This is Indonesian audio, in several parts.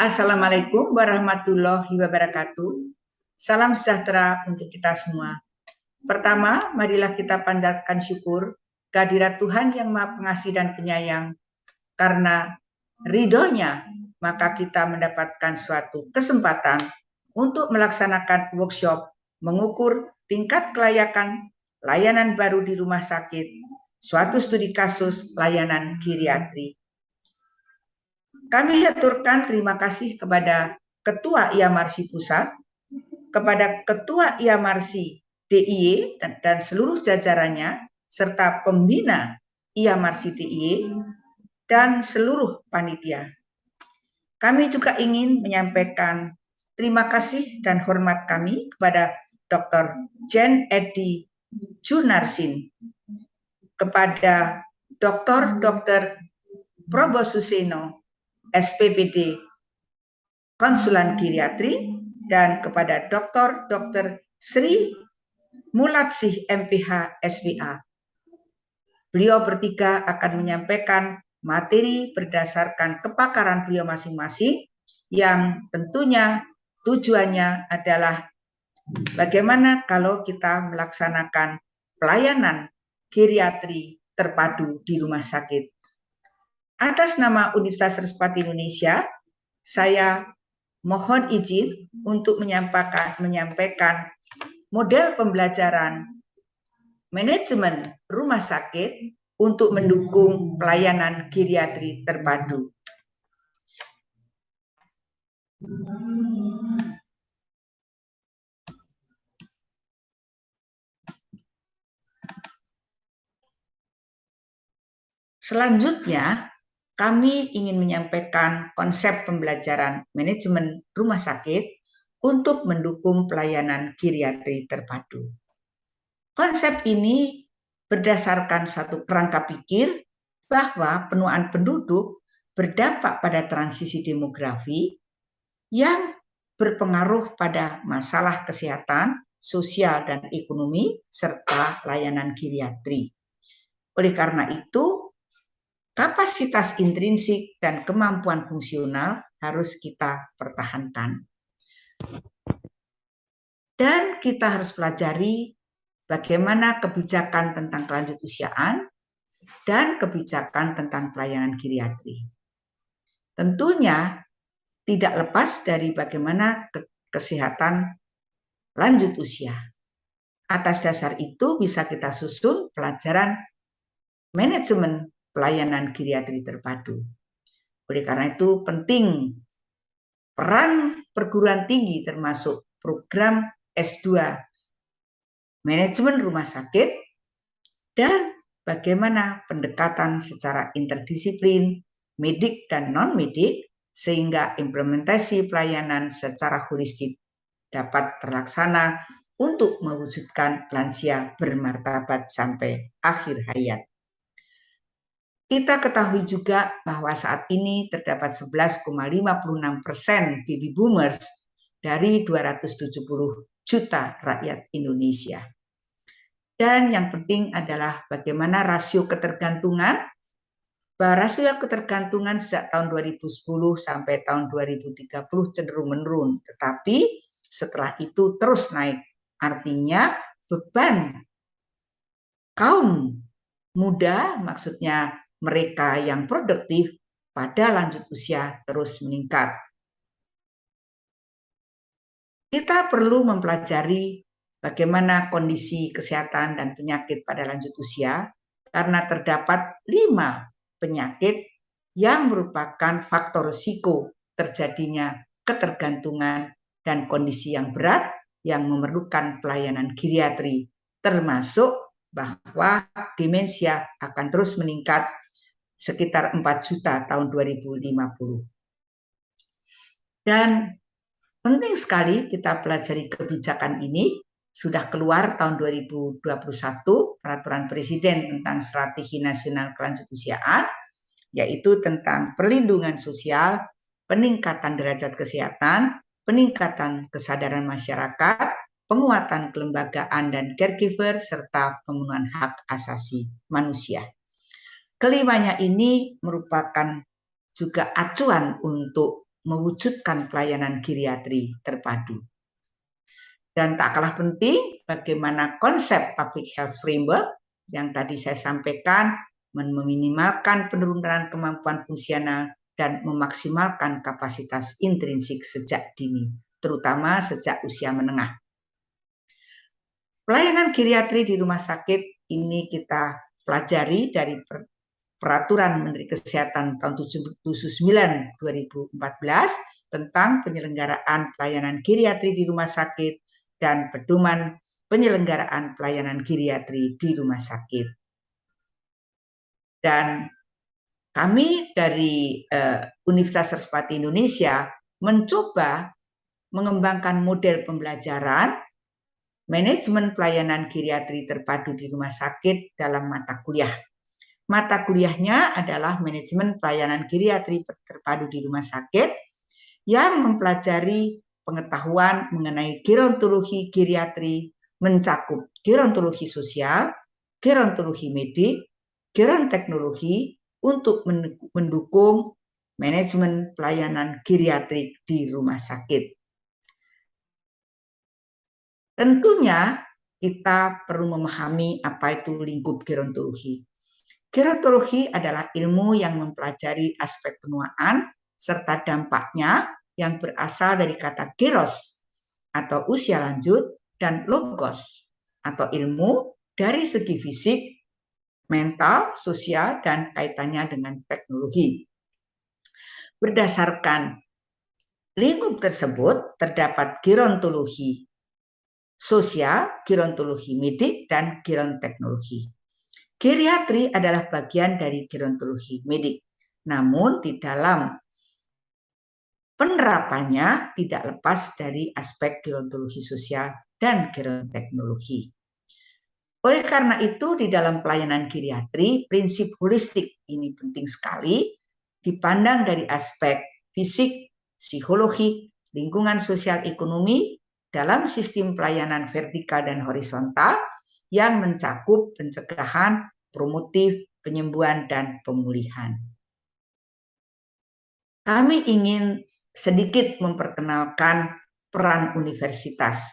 Assalamualaikum warahmatullahi wabarakatuh. Salam sejahtera untuk kita semua. Pertama, marilah kita panjatkan syukur kehadirat Tuhan yang Maha Pengasih dan Penyayang. Karena ridhonya, maka kita mendapatkan suatu kesempatan untuk melaksanakan workshop mengukur tingkat kelayakan layanan baru di rumah sakit, suatu studi kasus layanan geriatri. Kami aturkan terima kasih kepada Ketua IAMARSI Pusat, kepada Ketua IAMARSI DIY dan seluruh jajarannya, serta pembina IAMARSI DIY dan seluruh panitia. Kami juga ingin menyampaikan terima kasih dan hormat kami kepada Dr. Jen Edi Junarsin, kepada Dr. Probo Suseno, SPPD Konsulan Geriatri, dan kepada Dr. Sri Mulatsih MPH SBA. Beliau bertiga akan menyampaikan materi berdasarkan kepakaran beliau masing-masing yang tentunya tujuannya adalah bagaimana kalau kita melaksanakan pelayanan geriatri terpadu di rumah sakit. Atas nama Universitas Respati Indonesia, saya mohon izin untuk menyampaikan model pembelajaran manajemen rumah sakit untuk mendukung pelayanan geriatri terpadu. Selanjutnya, kami ingin menyampaikan konsep pembelajaran manajemen rumah sakit untuk mendukung pelayanan geriatri terpadu. Konsep ini berdasarkan suatu kerangka pikir bahwa penuaan penduduk berdampak pada transisi demografi yang berpengaruh pada masalah kesehatan, sosial, dan ekonomi, serta layanan geriatri. Oleh karena itu, kapasitas intrinsik dan kemampuan fungsional harus kita pertahankan. Dan kita harus pelajari bagaimana kebijakan tentang kelanjut usiaan dan kebijakan tentang pelayanan geriatri. Tentunya tidak lepas dari bagaimana kesehatan lanjut usia. Atas dasar itu bisa kita susun pelajaran manajemen pelayanan geriatri terpadu. Oleh karena itu penting peran perguruan tinggi termasuk program S2 manajemen rumah sakit dan bagaimana pendekatan secara interdisiplin, medik dan non-medik sehingga implementasi pelayanan secara holistik dapat terlaksana untuk mewujudkan lansia bermartabat sampai akhir hayat. Kita ketahui juga bahwa saat ini terdapat 11,56% baby boomers dari 270 juta rakyat Indonesia. Dan yang penting adalah bagaimana rasio ketergantungan. Rasio ketergantungan sejak tahun 2010 sampai tahun 2030 cenderung menurun, tetapi setelah itu terus naik. Artinya beban kaum muda, maksudnya mereka yang produktif pada lanjut usia terus meningkat. Kita perlu mempelajari bagaimana kondisi kesehatan dan penyakit pada lanjut usia karena terdapat 5 penyakit yang merupakan faktor risiko terjadinya ketergantungan dan kondisi yang berat yang memerlukan pelayanan geriatri, termasuk bahwa demensia akan terus meningkat sekitar 4 juta tahun 2050. Dan penting sekali kita pelajari kebijakan ini. Sudah keluar tahun 2021 Peraturan Presiden tentang Strategi Nasional Kelanjutusiaan, yaitu tentang perlindungan sosial, peningkatan derajat kesehatan, peningkatan kesadaran masyarakat, penguatan kelembagaan dan caregiver, serta pemenuhan hak asasi manusia. Kelimanya ini merupakan juga acuan untuk mewujudkan pelayanan geriatri terpadu. Dan tak kalah penting, bagaimana konsep public health framework yang tadi saya sampaikan meminimalkan penurunan kemampuan fungsional dan memaksimalkan kapasitas intrinsik sejak dini, terutama sejak usia menengah. Pelayanan geriatri di rumah sakit ini kita pelajari dari Peraturan Menteri Kesehatan tahun 79 2014 tentang penyelenggaraan pelayanan geriatri di rumah sakit dan pedoman penyelenggaraan pelayanan geriatri di rumah sakit. Dan kami dari Universitas Saraswati Indonesia mencoba mengembangkan model pembelajaran manajemen pelayanan geriatri terpadu di rumah sakit dalam mata kuliah. Mata kuliahnya adalah manajemen pelayanan geriatri terpadu di rumah sakit yang mempelajari pengetahuan mengenai gerontologi geriatri, mencakup gerontologi sosial, gerontologi medik, geronteknologi untuk mendukung manajemen pelayanan geriatrik di rumah sakit. Tentunya kita perlu memahami apa itu lingkup gerontologi. Gerontologi adalah ilmu yang mempelajari aspek penuaan serta dampaknya yang berasal dari kata geros atau usia lanjut dan logos atau ilmu dari segi fisik, mental, sosial, dan kaitannya dengan teknologi. Berdasarkan lingkup tersebut terdapat gerontologi sosial, gerontologi medik, dan geronteknologi. Geriatri adalah bagian dari gerontologi medik. Namun di dalam penerapannya tidak lepas dari aspek gerontologi sosial dan geronteknologi. Oleh karena itu di dalam pelayanan geriatri, prinsip holistik ini penting sekali dipandang dari aspek fisik, psikologi, lingkungan sosial ekonomi dalam sistem pelayanan vertikal dan horizontal yang mencakup pencegahan, promotif, penyembuhan, dan pemulihan. Kami ingin sedikit memperkenalkan peran universitas.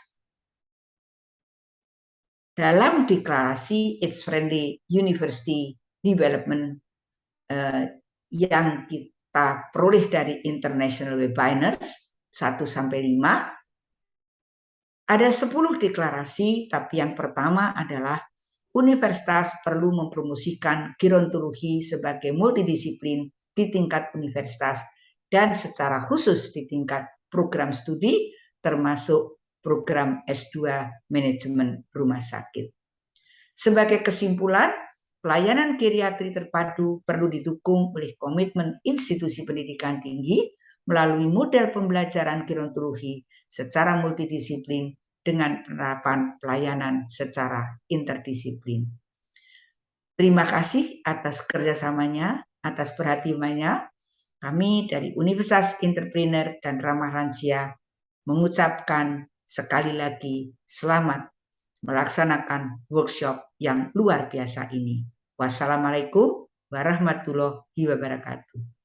Dalam deklarasi Its Friendly University Development yang kita peroleh dari International Webinars 1-5, ada 10 deklarasi, tapi yang pertama adalah universitas perlu mempromosikan gerontologi sebagai multidisiplin di tingkat universitas dan secara khusus di tingkat program studi termasuk program S2 manajemen rumah sakit. Sebagai kesimpulan, pelayanan geriatri terpadu perlu didukung oleh komitmen institusi pendidikan tinggi melalui model pembelajaran gerontologi secara multidisiplin dengan penerapan pelayanan secara interdisiplin. Terima kasih atas kerjasamanya, atas perhatiannya. Kami dari Universitas Entrepreneur dan Ramah Lansia mengucapkan sekali lagi selamat melaksanakan workshop yang luar biasa ini. Wassalamualaikum warahmatullahi wabarakatuh.